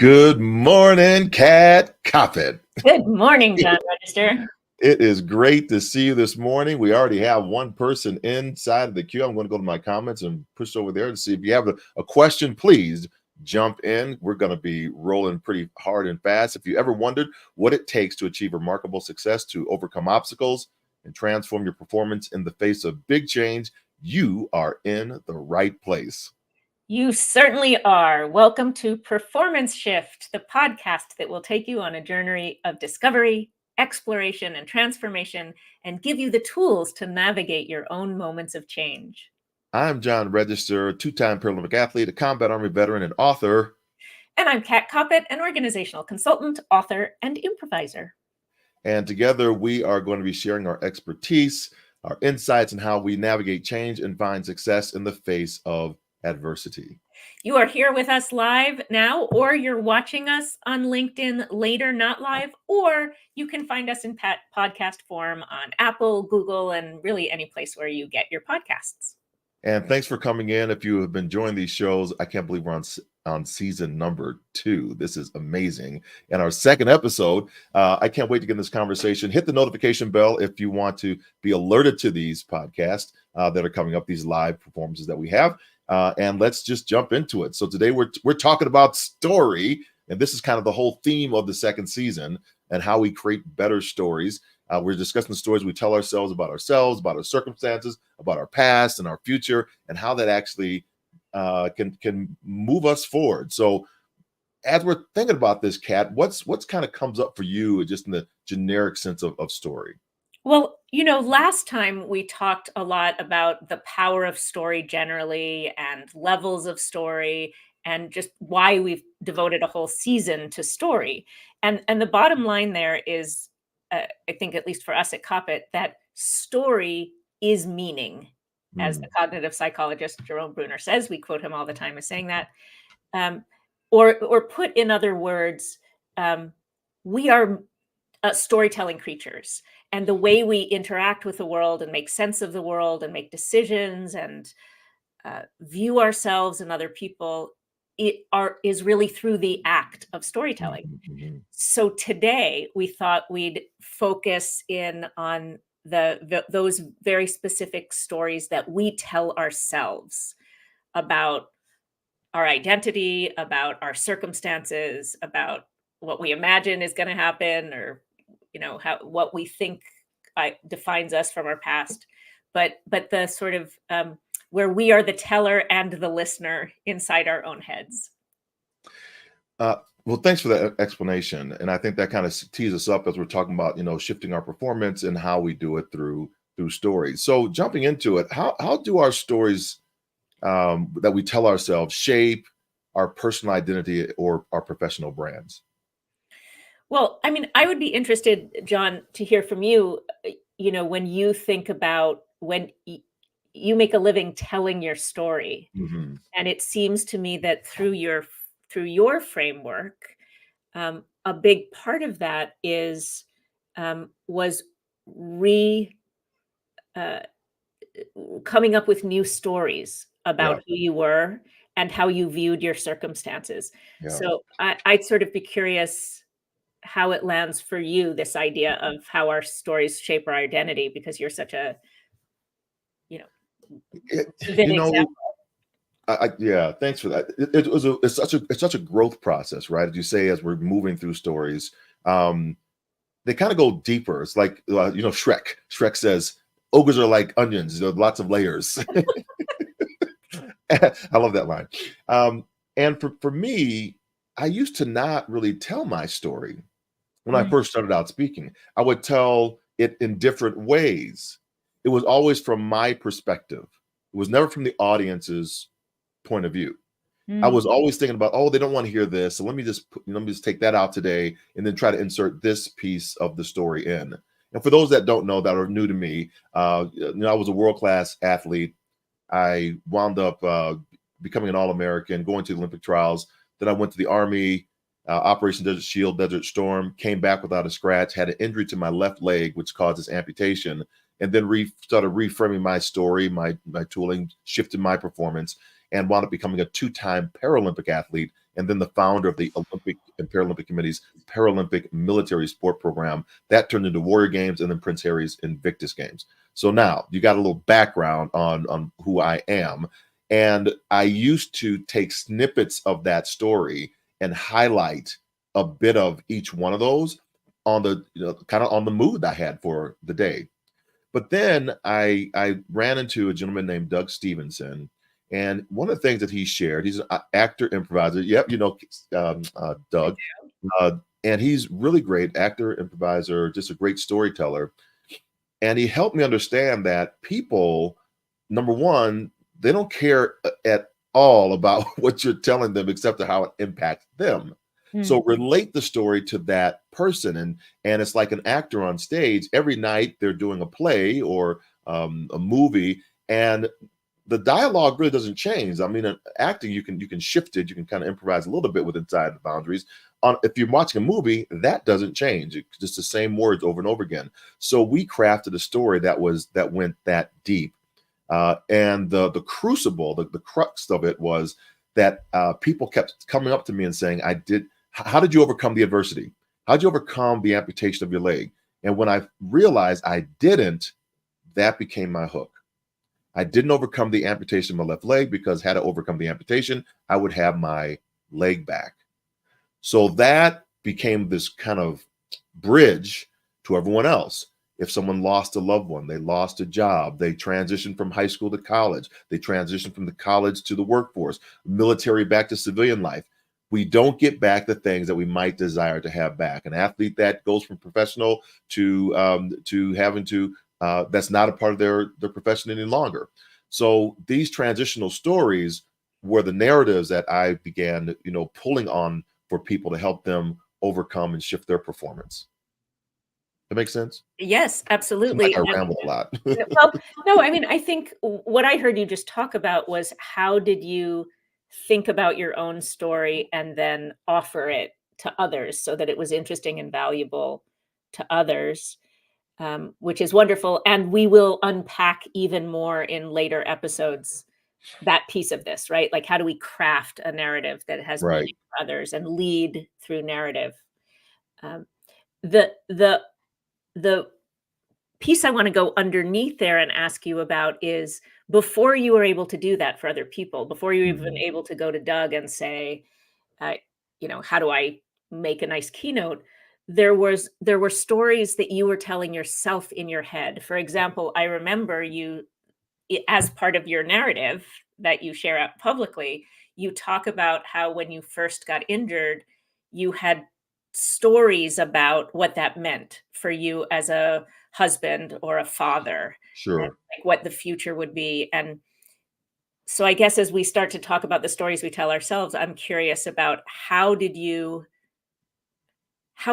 Good morning, Kat Koppett. Good morning, John Register. It is great to see you this morning. We already have one person inside of the queue. I'm going to go to my comments and push over there to see if you have a question. Please jump in. We're going to be rolling pretty hard and fast. If you ever wondered what it takes to achieve remarkable success, to overcome obstacles and transform your performance in the face of big change, you are in the right place. You certainly are. Welcome to Performance Shift, the podcast that will take you on a journey of discovery, exploration, and transformation, and give you the tools to navigate your own moments of change. I'm John Register, a two-time Paralympic athlete, a combat army veteran, and author. And I'm Kat Koppett, an organizational consultant, author, and improviser. And together we are going to be sharing our expertise, our insights, and how we navigate change and find success in the face of adversity. You are here with us live now, or you're watching us on LinkedIn later, not live, or you can find us in podcast form on Apple, Google, and really any place where you get your podcasts. And thanks for coming in. If you have been enjoying these shows, I can't believe we're on season number 2. This is amazing. And our second episode, I can't wait to get in this conversation. Hit the notification bell if you want to be alerted to these podcasts that are coming up, these live performances that we have. And let's just jump into it. So today we're talking about story, and this is kind of the whole theme of the second season and how we create better stories. We're discussing the stories we tell ourselves, about our circumstances, about our past and our future, and how that actually can move us forward. So as we're thinking about this, Kat, what's kind of comes up for you just in the generic sense of story? Well, last time we talked a lot about the power of story generally and levels of story and just why we've devoted a whole season to story. And the bottom line there is, I think, at least for us at Koppett, that story is meaning, as the cognitive psychologist Jerome Bruner says. We quote him all the time as saying that. Or put in other words, we are storytelling creatures. And the way we interact with the world and make sense of the world and make decisions and view ourselves and other people is really through the act of storytelling. Mm-hmm. So today we thought we'd focus in on those very specific stories that we tell ourselves about our identity, about our circumstances, about what we imagine is going to happen, or what we think defines us from our past, but the sort of where we are the teller and the listener inside our own heads. Well, thanks for that explanation, and I think that kind of tees us up as we're talking about shifting our performance and how we do it through stories. So jumping into it, how do our stories that we tell ourselves shape our personal identity or our professional brands? Well, I mean, I would be interested, John, to hear from you, when you think about when you make a living telling your story. Mm-hmm. And it seems to me that through your framework, a big part of that was coming up with new stories about who you were and how you viewed your circumstances. Yeah. So I'd sort of be curious how it lands for you, this idea of how our stories shape our identity, because you're such a, example. Yeah, thanks for that. It's such a growth process, right? As you say, as we're moving through stories, they kind of go deeper. It's like, Shrek. Shrek says, ogres are like onions, lots of layers. I love that line. And for me, I used to not really tell my story. When I first started out speaking, I would tell it in different ways. It was always from my perspective. It was never from the audience's point of view. I was always thinking about, they don't want to hear this, so let me just take that out today and then try to insert this piece of the story in. And for those that don't know, that are new to me, I was a world-class athlete. I wound up becoming an All-American, going to the Olympic trials. Then I went to the Army. Operation Desert Shield, Desert Storm, came back without a scratch, had an injury to my left leg, which caused this amputation, and then started reframing my story, my tooling, shifted my performance. and wound up becoming a 2-time Paralympic athlete, and then the founder of the Olympic and Paralympic Committee's Paralympic Military Sport Program. That turned into Warrior Games and then Prince Harry's Invictus Games. So now you got a little background on who I am. And I used to take snippets of that story and highlight a bit of each one of those on the, kind of on the mood I had for the day. But then I ran into a gentleman named Doug Stevenson, and one of the things that he shared, he's an actor improviser. Yep, Doug, and he's really great actor improviser, just a great storyteller. And he helped me understand that people, number one, they don't care at all about what you're telling them except how it impacts them. So relate the story to that person, and it's like an actor on stage. Every night they're doing a play or a movie, and the dialogue really doesn't change. I mean, acting, you can shift it, you can kind of improvise a little bit with inside the boundaries. If you're watching a movie, that doesn't change. It's just the same words over and over again. So we crafted a story that went that deep, and the crucible, the crux of it was that people kept coming up to me and saying, how did you overcome the adversity? How did you overcome the amputation of your leg? And when I realized I didn't, that became my hook. I didn't overcome the amputation of my left leg, because had I overcome the amputation, I would have my leg back. So that became this kind of bridge to everyone else. If someone lost a loved one, they lost a job, they transitioned from high school to college, they transitioned from the college to the workforce, military back to civilian life. We don't get back the things that we might desire to have back. An athlete that goes from professional to having to, that's not a part of their profession any longer. So these transitional stories were the narratives that I began, pulling on for people to help them overcome and shift their performance. That makes sense? Yes, Seems like absolutely. I ramble a lot. Well, no, I mean, I think what I heard you just talk about was, how did you think about your own story and then offer it to others so that it was interesting and valuable to others, which is wonderful. And we will unpack even more in later episodes that piece of this, right? Like, how do we craft a narrative that has Right. meaning for others and lead through narrative? Um, the the the piece I want to go underneath there and ask you about is, before you were able to do that for other people, before you were even Mhm. able to go to Doug and say, uh, how do I make a nice keynote? There were stories that you were telling yourself in your head. For example, I remember you, as part of your narrative that you share out publicly, you talk about how when you first got injured, you had stories about what that meant for you as a husband or a father, and Sure. like what the future would be. And so I guess as we start to talk about the stories we tell ourselves, I'm curious about, how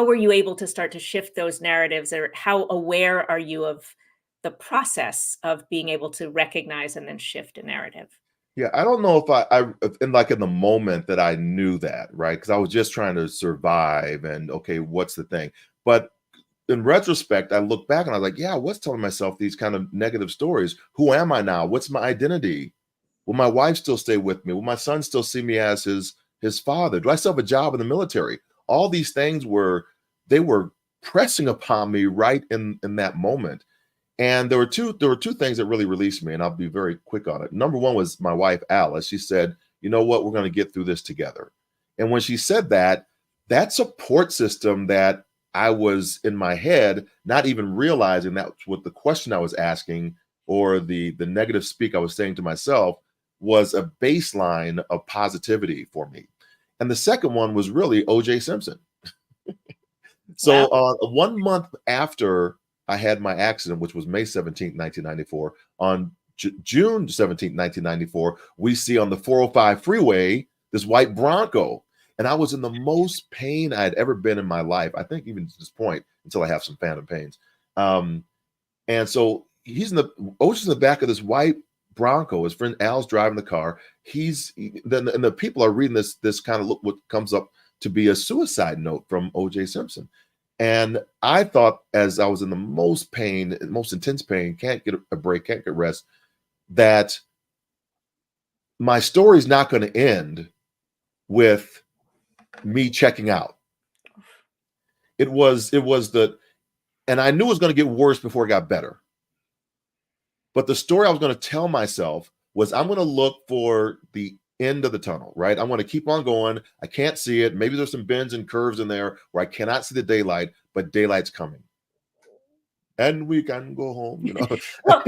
were you able to start to shift those narratives, or how aware are you of the process of being able to recognize and then shift a narrative? Yeah, I don't know if in the moment that I knew that, right? Because I was just trying to survive and, okay, what's the thing? But in retrospect, I look back and I was like, yeah, I was telling myself these kind of negative stories. Who am I now? What's my identity? Will my wife still stay with me? Will my son still see me as his father? Do I still have a job in the military? All these things were pressing upon me right in that moment. And there were two things that really released me, and I'll be very quick on it. Number one was my wife, Alice. She said, you know what, we're going to get through this together. And when she said that, that support system that I was in my head, not even realizing that's what the question I was asking, or the negative speak I was saying to myself, was a baseline of positivity for me. And the second one was really OJ Simpson. Wow. So 1 month after I had my accident, which was May 17th, 1994, on June 17th, 1994, we see on the 405 freeway this white Bronco. And I was in the most pain I had ever been in my life, I think, even to this point, until I have some phantom pains. Um, and so Ocean's in the back of this white Bronco. His friend Al's driving the car. And the people are reading this kind of look what comes up to be a suicide note from OJ Simpson. And I thought, as I was in the most pain, most intense pain, can't get a break, can't get rest, that my story's not going to end with me checking out. It was and I knew it was going to get worse before it got better. But the story I was going to tell myself was, I'm going to look for the end of the tunnel, right? I'm going to keep on going. I can't see it. Maybe there's some bends and curves in there where I cannot see the daylight, but daylight's coming. And we can go home, you know. Well,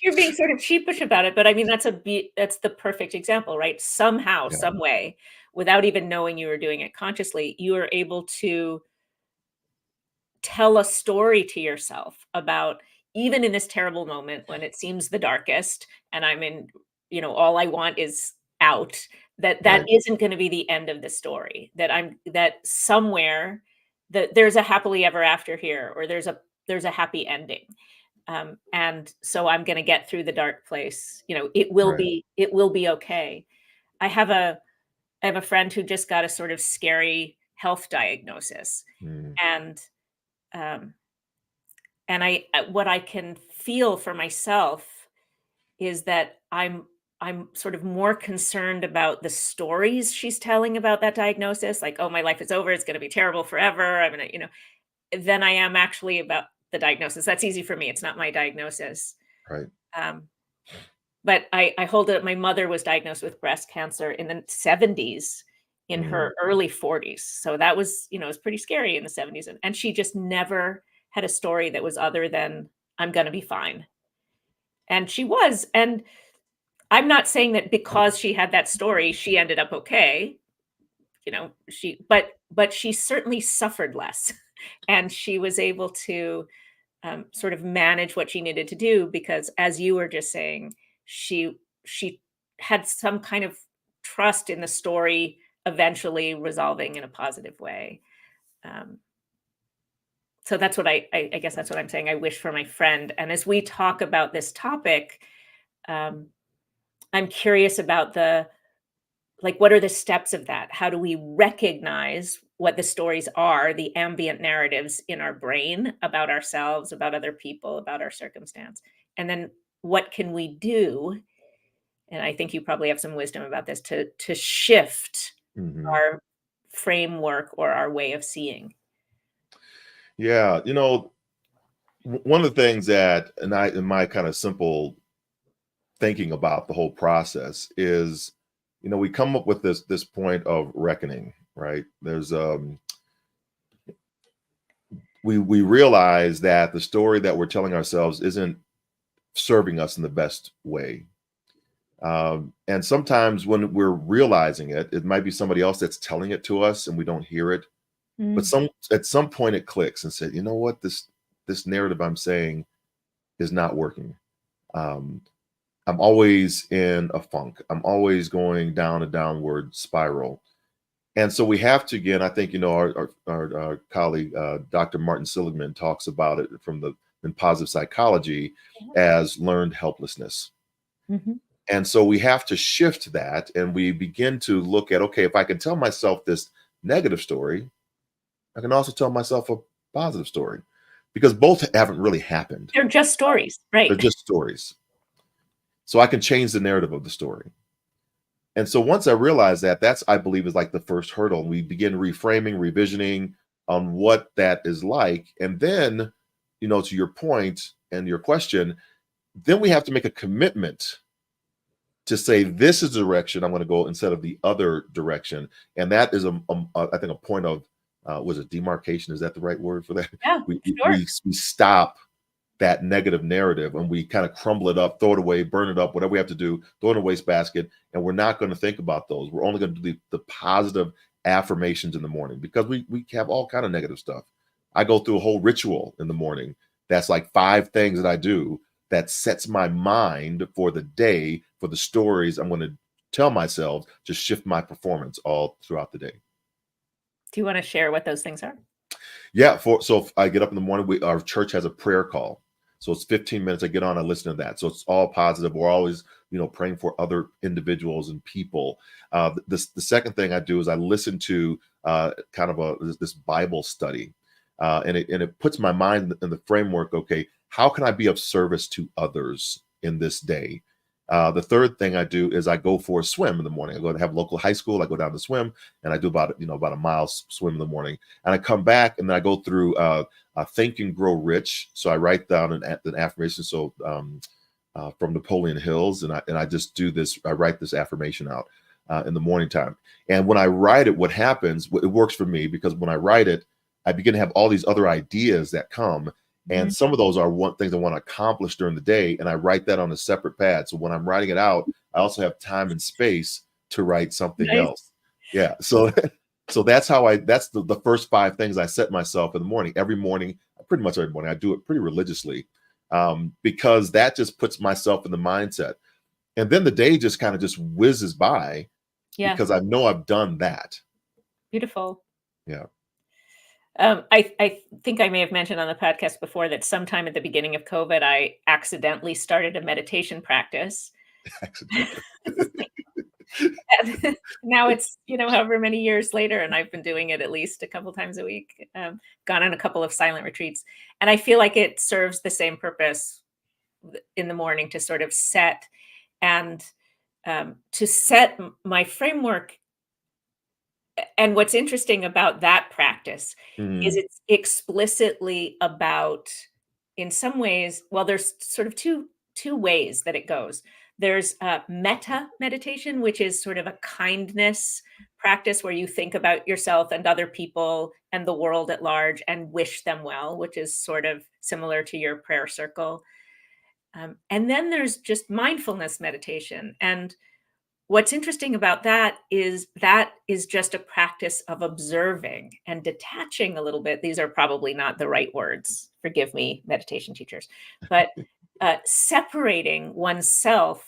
you're being sort of sheepish about it, but I mean, that's the perfect example, right? Somehow, Yeah, some way, without even knowing you were doing it consciously, you are able to tell a story to yourself about, even in this terrible moment when it seems the darkest and I'm in, all I want is out, that right, isn't going to be the end of the story, that somewhere that there's a happily ever after here, or there's a happy ending. And so I'm going to get through the dark place. right. It will be okay. I have a friend who just got a sort of scary health diagnosis, Mm, and um, what I can feel for myself is that I'm sort of more concerned about the stories she's telling about that diagnosis, like, oh, my life is over, it's going to be terrible forever, I'm gonna, than I am actually about the diagnosis. That's easy for me. It's not my diagnosis. right. Um, but I hold it. My mother was diagnosed with breast cancer in the 70s, in Mm, her early 40s. So that was, it was pretty scary in the 70s. And she just never had a story that was other than, I'm going to be fine. And she was. And I'm not saying that because she had that story, she ended up okay. But she certainly suffered less. And she was able to sort of manage what she needed to do, because, as you were just saying, she had some kind of trust in the story eventually resolving in a positive way. Um, so that's what I guess that's what I'm saying. I wish for my friend. And as we talk about this topic, um, I'm curious about what are the steps of that? How do we recognize what the stories are, the ambient narratives in our brain about ourselves, about other people, about our circumstance? And then what can we do? And I think you probably have some wisdom about this, to shift mhm. our framework or our way of seeing. Yeah, one of the things that, and in my kind of simple thinking about the whole process is, we come up with this point of reckoning, right? There's we realize that the story that we're telling ourselves isn't serving us in the best way. And sometimes when we're realizing it, it might be somebody else that's telling it to us and we don't hear it. But Mm. at some point it clicks and said, you know what, this narrative I'm saying is not working. Um, I'm always in a funk. I'm always going down a downward spiral. And so we have to, again, I think, our colleague, Dr. Martin Seligman, talks about it in positive psychology as learned helplessness. Mhm. And so we have to shift that, and we begin to look at, okay, if I can tell myself this negative story, I can also tell myself a positive story, because both haven't really happened. They're just stories, They're right? just stories. So I can change the narrative of the story. And so once I realize that, that's, I believe, is like the first hurdle. We begin reframing, revisioning on what that is like. And then, to your point and your question, then we have to make a commitment to say, this is the direction I'm going to go instead of the other direction. And that is, I think, a point of, was it demarcation? Is that the right word for that? Yeah, We, sure. we, we stop that negative narrative and we kind of crumble it up, throw it away, burn it up, whatever we have to do, throw it in a wastebasket. And we're not going to think about those. We're only going to do the positive affirmations in the morning, because we have all kind of negative stuff. I go through a whole ritual in the morning. That's like 5 things that I do that sets my mind for the day, for the stories I'm going to tell myself, to shift my performance all throughout the day. Do you want to share what those things are? Yeah, so if I get up in the morning, our church has a prayer call. So it's 15 minutes. I get on, I listen to that. So it's all positive. We're always, praying for other individuals and people. The second thing I do is I listen to kind of this Bible study, and it puts my mind in the framework. Okay, how can I be of service to others in this day? The third thing I do is I go for a swim in the morning. I go to have local high school. I go down to swim, and I do about a mile swim in the morning. And I come back, and then I go through Think and Grow Rich. So I write down an affirmation. So from Napoleon Hill's, and I just do this. I write this affirmation out in the morning time. And when I write it, what happens? It works for me because when I write it, I begin to have all these other ideas that come. And some of those are things I want to accomplish during the day. And I write that on a separate pad. So when I'm writing it out, I also have time and space to write something else. Yeah. So that's that's the first 5 things I set myself in the morning. Every morning, pretty much every morning, I do it pretty religiously because that just puts myself in the mindset. And then the day just kind of just whizzes by because I know I've done that. Beautiful. Yeah. I think I may have mentioned on the podcast before that sometime at the beginning of COVID, I accidentally started a meditation practice. And now it's, however many years later, and I've been doing it at least a couple times a week, gone on a couple of silent retreats. And I feel like it serves the same purpose in the morning to sort of set and to set my framework. And what's interesting about that practice is it's explicitly about, in some ways, well, there's sort of two ways that it goes. There's metta meditation, which is sort of a kindness practice where you think about yourself and other people and the world at large and wish them well, which is sort of similar to your prayer circle. And then there's just mindfulness meditation. And what's interesting about that is just a practice of observing and detaching a little bit. These are probably not the right words. Forgive me, meditation teachers, but separating oneself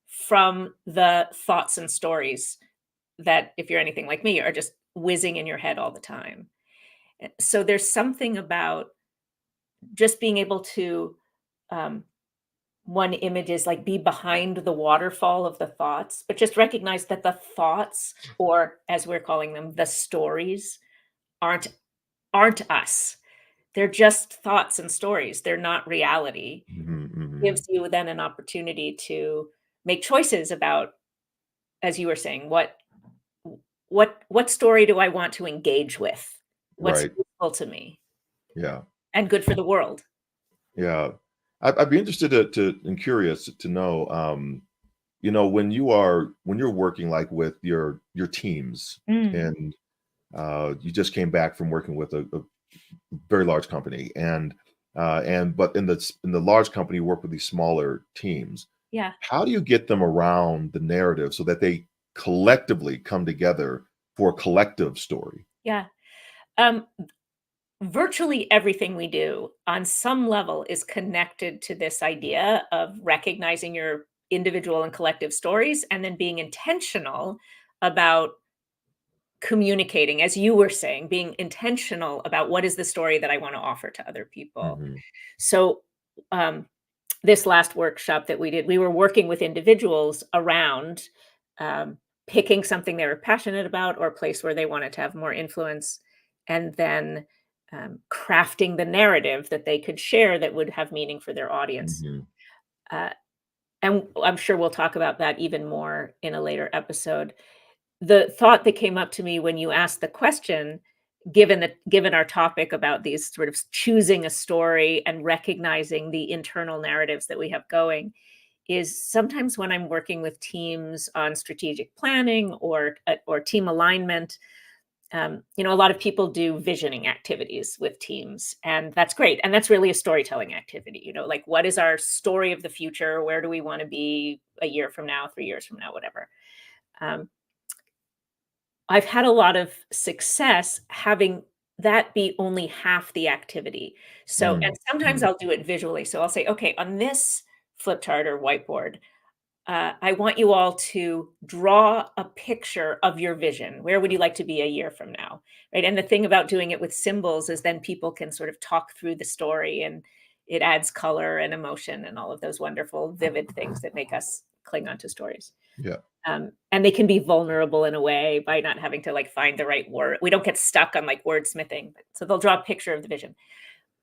from the thoughts and stories that, if you're anything like me, are just whizzing in your head all the time. So there's something about just being able to, one image is like be behind the waterfall of the thoughts, but just recognize that the thoughts, or as we're calling them, the stories, aren't us. They're just thoughts and stories. They're not reality. Gives you then an opportunity to make choices about, as you were saying, what story do I want to engage with? What's useful to me? Yeah. And good for the world. Yeah. I'd be interested and curious to know, when you're working like with your teams and you just came back from working with a very large company but in the large company you work with these smaller teams. Yeah. How do you get them around the narrative so that they collectively come together for a collective story? Yeah. Virtually everything we do on some level is connected to this idea of recognizing your individual and collective stories and then being intentional about communicating, as you were saying, being intentional about what is the story that I want to offer to other people. So this last workshop that we did, we were working with individuals around picking something they were passionate about or a place where they wanted to have more influence, and then crafting the narrative that they could share that would have meaning for their audience. And I'm sure we'll talk about that even more in a later episode. The thought that came up to me when you asked the question, given our topic about these sort of choosing a story and recognizing the internal narratives that we have going, is sometimes when I'm working with teams on strategic planning or team alignment, a lot of people do visioning activities with teams, and that's great. And that's really a storytelling activity, like what is our story of the future? Where do we want to be a year from now, 3 years from now, whatever. I've had a lot of success having that be only half the activity. So, and sometimes I'll do it visually. So I'll say, okay, on this flip chart or whiteboard, I want you all to draw a picture of your vision. Where would you like to be a year from now? Right. And the thing about doing it with symbols is then people can sort of talk through the story, and it adds color and emotion and all of those wonderful, vivid things that make us cling on to stories. Yeah. And they can be vulnerable in a way by not having to find the right word. We don't get stuck on wordsmithing. So they'll draw a picture of the vision.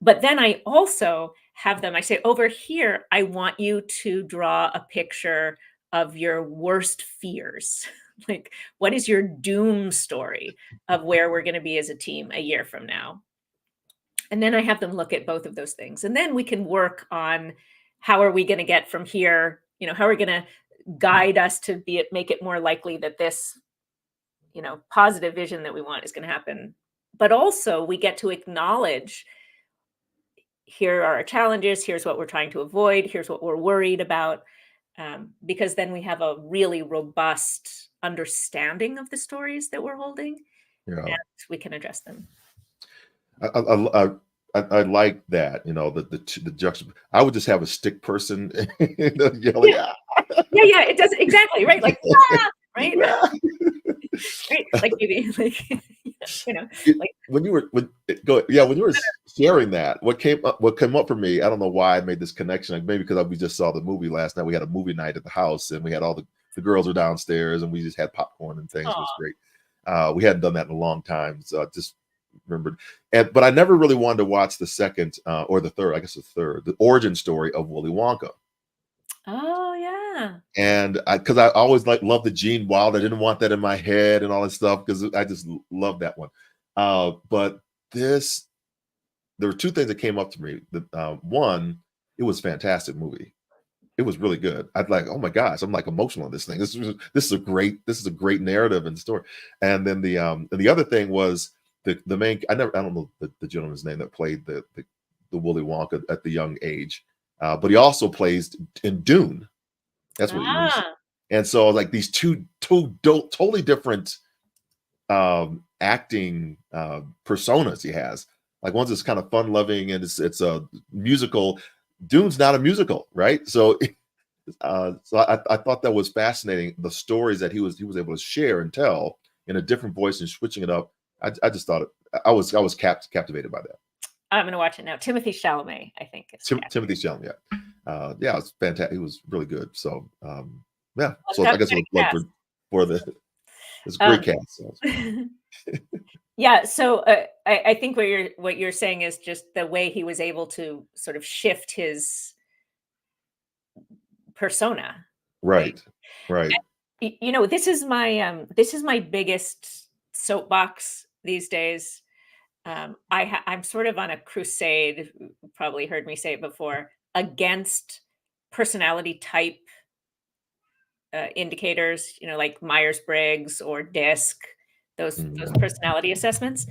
But then I also have them, I say, over here, I want you to draw a picture of your worst fears. Like, what is your doom story of where we're going to be as a team a year from now? And then I have them look at both of those things. And then we can work on how are we going to get from here, how are we going to guide us to make it more likely that this, positive vision that we want is going to happen. But also we get to acknowledge here are our challenges, here's what we're trying to avoid, here's what we're worried about. Because then we have a really robust understanding of the stories that we're holding, Yeah. and we can address them. I like that, the juxtaposition. I would just have a stick person, yelling, Yeah, "Ah!" yeah, it does exactly right. Like right, Yeah. right. Like maybe like like When you were when you were sharing that, what came up for me, I don't know why I made this connection. Like maybe because we just saw the movie last night. We had a movie night at the house, and we had all the girls are downstairs, and we just had popcorn and things. It was oh great. We hadn't done that in a long time, so I just remembered. But I never really wanted to watch the second or the third. I guess the origin story of Willy Wonka. oh yeah. And because I always loved the Gene Wilder, I didn't want that in my head and all that stuff because I just love that one. But this, there were two things that came up to me. One, it was a fantastic movie. It was really good. I'd like, oh my gosh, I'm like emotional in this thing. This is a great narrative and story. And then the other thing was the main. I don't know the gentleman's name that played the Willy Wonka at the young age, but he also plays in Dune. That's what he was. Ah, And so like these two totally different acting personas he has. Like one's this kind of fun loving and it's a musical. Dune's not a musical, right? So I thought that was fascinating. The stories that he was able to share and tell in a different voice and switching it up. I just thought I was captivated by that. I'm gonna watch it now. Timothy Chalamet, I think is the actor. Timothy Chalamet, yeah, yeah, it was fantastic. He was really good. So yeah, Well, so I tough guess it was blood cast. for the it's a great Um, cast. So. yeah, so I think what you're saying is just the way he was able to sort of shift his persona, right? Right, right. This is my biggest soapbox these days. I'm sort of on a crusade. You probably heard me say it before, against personality type indicators. Like Myers Briggs or DISC, those Mhm. personality assessments,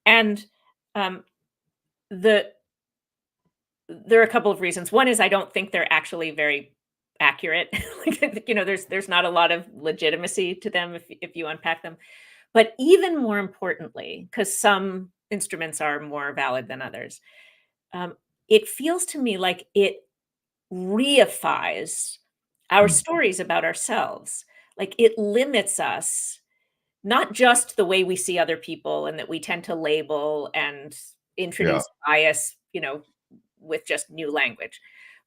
and um, the there are a couple of reasons. One is I don't think they're actually very accurate. Like, there's not a lot of legitimacy to them if you unpack them. But even more importantly, because some instruments are more valid than others, um, it feels to me like it reifies our Mm. stories about ourselves. Like it limits us, not just the way we see other people and that we tend to label and Yeah, introduce bias, with just new language.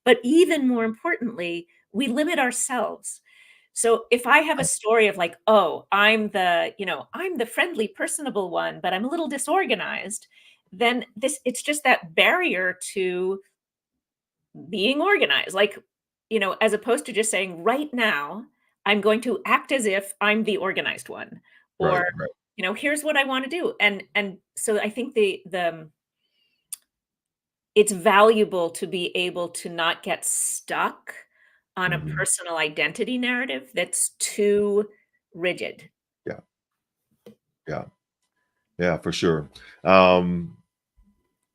But even more importantly, we limit ourselves. So if I have a story of like, oh, I'm the friendly, personable one, but I'm a little disorganized, then it's just that barrier to being organized. Like, as opposed to just saying, right now, I'm going to act as if I'm the organized one, right, or, right. here's what I want to do. And so I think the it's valuable to be able to not get stuck on a Mhm. personal identity narrative that's too rigid. Yeah, yeah, yeah, for sure. Um,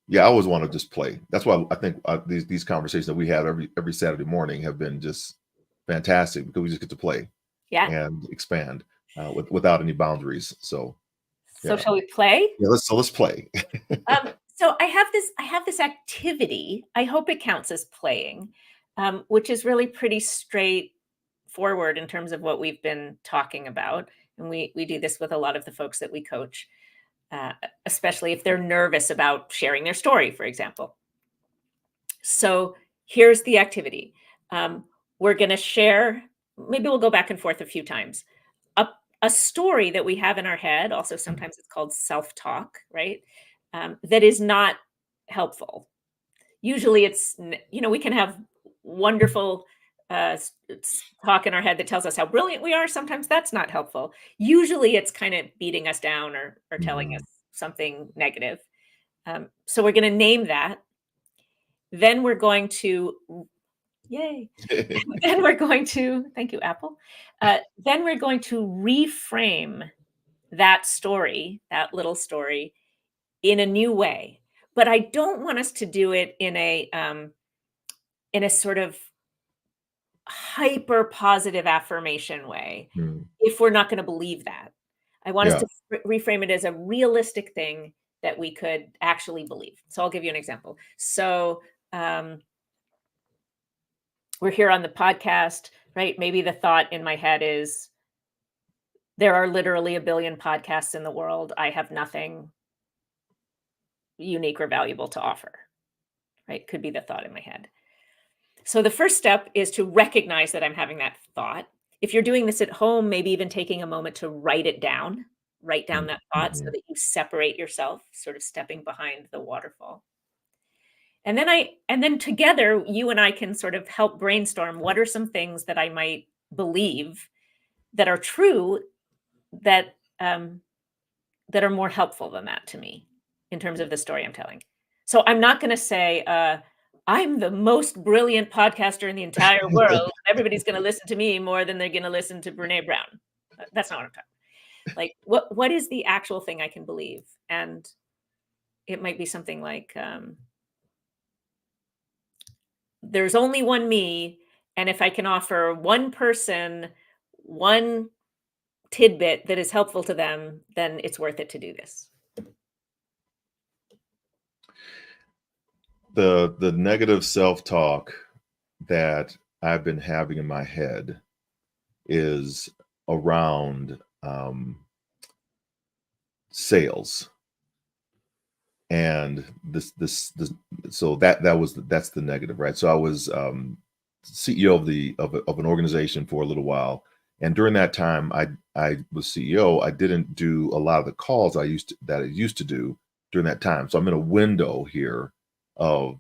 yeah, I always want to just play. That's why I think these conversations that we have every Saturday morning have been just fantastic because we just get to play Yeah. and expand without any boundaries. So So yeah, shall we play? yeah. Let's play. So I have this activity. I hope it counts as playing, which is really pretty straightforward in terms of what we've been talking about. And we do this with a lot of the folks that we coach, especially if they're nervous about sharing their story, for example. So here's the activity. We're going to share, maybe we'll go back and forth a few times. A, a story that we have in our head, also sometimes it's called self talk, right? That is not helpful. Usually it's, we can have wonderful talk in our head that tells us how brilliant we are. Sometimes that's not helpful. Usually it's kind of beating us down or telling us Mhm. something negative. So we're going to name that. Then we're going to, yay. Then we're going to, thank you, Apple. Then we're going to reframe that story, that little story, in a new way. But I don't want us to do it in a sort of hyper positive affirmation way, Mm. if we're not going to believe that. I want us Yeah. to reframe it as a realistic thing that we could actually believe. So I'll give you an example. So um, we're here on the podcast, right? Maybe the thought in my head is there are literally a billion podcasts in the world. I have nothing unique or valuable to offer, right? Could be the thought in my head. So the first step is to recognize that I'm having that thought. If you're doing this at home, maybe even taking a moment to write down that thought so Mhm. that you separate yourself, sort of stepping behind the waterfall. And then together, you and I can sort of help brainstorm what are some things that I might believe that are true that um, that are more helpful than that to me in terms of the story I'm telling. So I'm not going to say, I'm the most brilliant podcaster in the entire world. Everybody's going to listen to me more than they're going to listen to Brene Brown. That's not what I'm talking. Like, what is the actual thing I can believe? And it might be something like, there's only one me, and if I can offer one person one tidbit that is helpful to them, then it's worth it to do this. The negative self-talk that I've been having in my head is around sales. And this so that's the negative, right? So I was CEO of an organization for a little while, and during that time I was CEO. I didn't do a lot of the calls I used to do during that time. So I'm in a window here of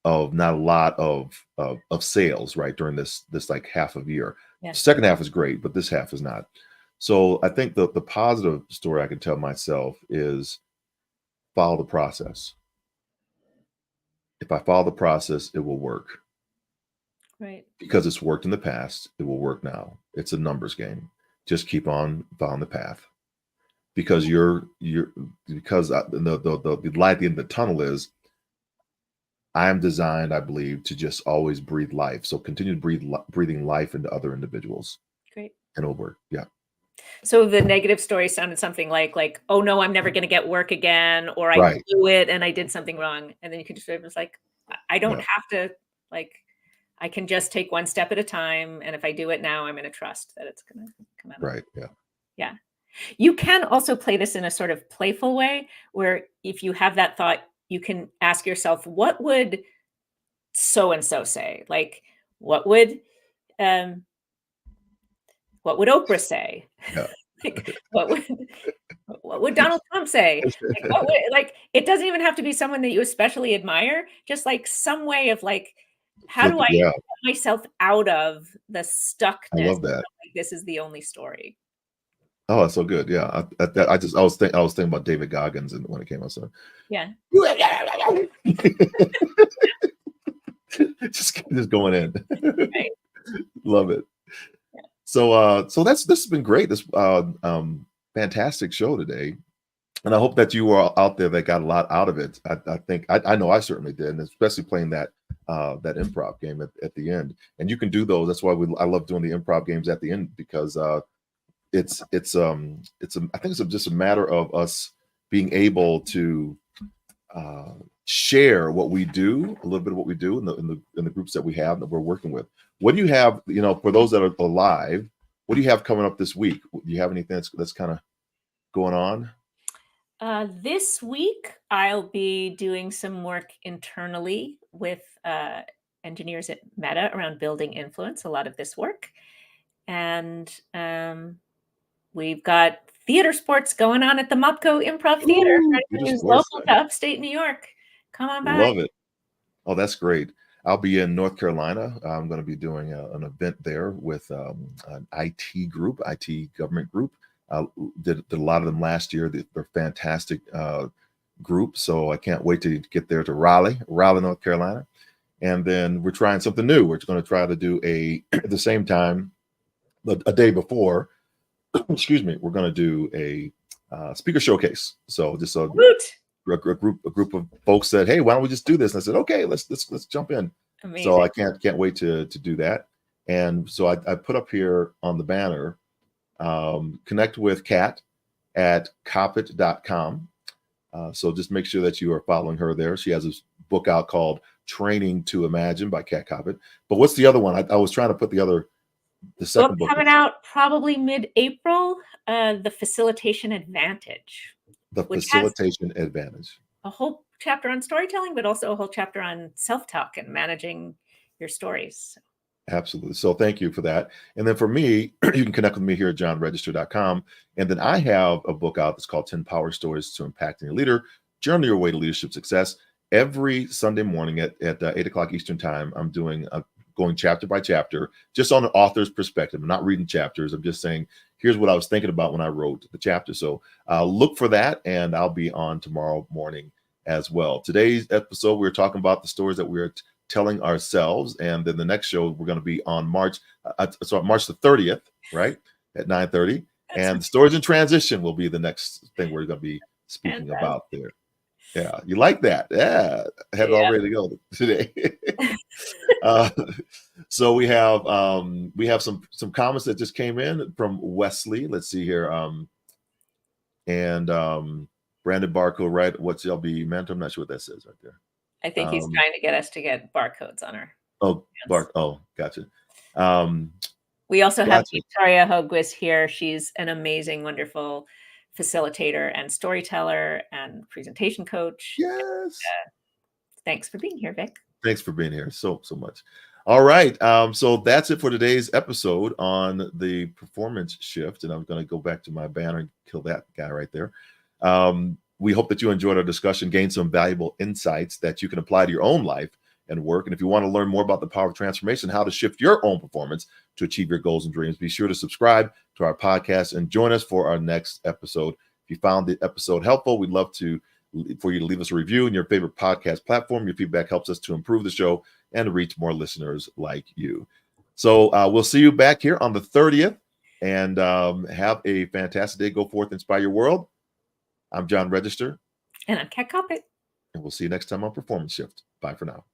not a lot of sales, right, during this like half of year. Yeah. Second half is great, but this half is not. So I think the positive story I can tell myself is follow the process. If I follow the process, it will work. Right. Because it's worked in the past, it will work now. It's a numbers game. Just keep on following the path. Because the light at the end of the tunnel is I am designed, I believe, to just always breathe life. So continue to breathing life into other individuals, Great. and it'll work. Yeah. So the negative story sounded something like, "Oh no, I'm never gonna get work again," or "I Right. blew it and I did something wrong." And then you could just sort of was like, I don't Yeah. have to, like, I can just take one step at a time, and if I do it now, I'm gonna trust that it's gonna come out." Right. Yeah. Yeah. You can also play this in a sort of playful way, where if you have that thought, you can ask yourself, "What would so and so say?" Like, what would, um, what would Oprah say? Yeah. Like, what would Donald Trump say? Like, what would, like, it doesn't even have to be someone that you especially admire, just like some way of like, how Flip do it. I Yeah. get myself out of the I stuckness love of that. like, this is the only story. Oh, that's so good. Yeah. I was thinking about David Goggins and when it came out. So Yeah. just going in. Right. Love it. Yeah. So this has been great. This fantastic show today. And I hope that you are out there that got a lot out of it. I think I know I certainly did, and especially playing that improv game at the end. And you can do those. That's why I love doing the improv games at the end because I think it's just a matter of us being able to uh, share what we do, a little bit of what we do in the groups that we have that we're working with. What do you have, for those that are alive? What do you have coming up this week? Do you have anything that's kind of going on? This week, I'll be doing some work internally with engineers at Meta around building influence, a lot of this work. And we've got theater sports going on at the Mopco Improv Theater. For Ooh, anyone theater who's sports. local to upstate New York, come on by. Love it. Oh, that's great. I'll be in North Carolina. I'm going to be doing an event there with an IT group, IT government group. Did a lot of them last year. They're fantastic group. So I can't wait to get there to Raleigh, North Carolina. And then we're trying something new. We're going to try to do at the same time, a day before, excuse me, we're going to do a speaker showcase. So just a group of folks said, "Hey, why don't we just do this?" And I said, "Okay, let's jump in." Amazing. So I can't wait to do that. And so I put up here on the banner, connect with Kat at Koppett.com. So just make sure that you are following her there. She has a book out called Training to Imagine by Kat Koppett. But what's the other one? I was trying to put the second book coming out probably mid-April, The Facilitation Advantage. The Facilitation Advantage. A whole chapter on storytelling, but also a whole chapter on self-talk and managing your stories. Absolutely. So thank you for that. And then for me, you can connect with me here at johnregister.com. And then I have a book out that's called 10 Power Stories to Impacting Your Leader, Journey Your Way to Leadership Success. Every Sunday morning at 8 o'clock Eastern time, I'm going chapter by chapter, just on the author's perspective. I'm not reading chapters. I'm just saying, here's what I was thinking about when I wrote the chapter. So look for that, and I'll be on tomorrow morning as well. Today's episode, we're talking about the stories that we're telling ourselves, and then the next show we're going to be on March the 30th, right, at 9:30. And Stories in Transition will be the next thing we're going to be speaking about there. Yeah, you like that? Yeah, I had it all ready to go today. So we have some comments that just came in from Wesley. Let's see here. And Brandon Barco, right? What's LB mentor? I'm not sure what that says right there. I think he's trying to get us to get barcodes on our. Gotcha. We also have Victoria Hogwis here. She's an amazing, wonderful facilitator and storyteller and presentation coach. Yes. And, thanks for being here, Vic. Thanks for being here so much. All right. So that's it for today's episode on the performance shift. And I'm going to go back to my banner and kill that guy right there. We hope that you enjoyed our discussion, gained some valuable insights that you can apply to your own life and work. And if you want to learn more about the power of transformation, how to shift your own performance to achieve your goals and dreams, be sure to subscribe to our podcast and join us for our next episode. If you found the episode helpful, we'd love for you to leave us a review in your favorite podcast platform. Your feedback helps us to improve the show and to reach more listeners like you. So we'll see you back here on the 30th, and have a fantastic day. Go forth, inspire your world. I'm John Register. And I'm Kat Koppett. And we'll see you next time on Performance Shift. Bye for now.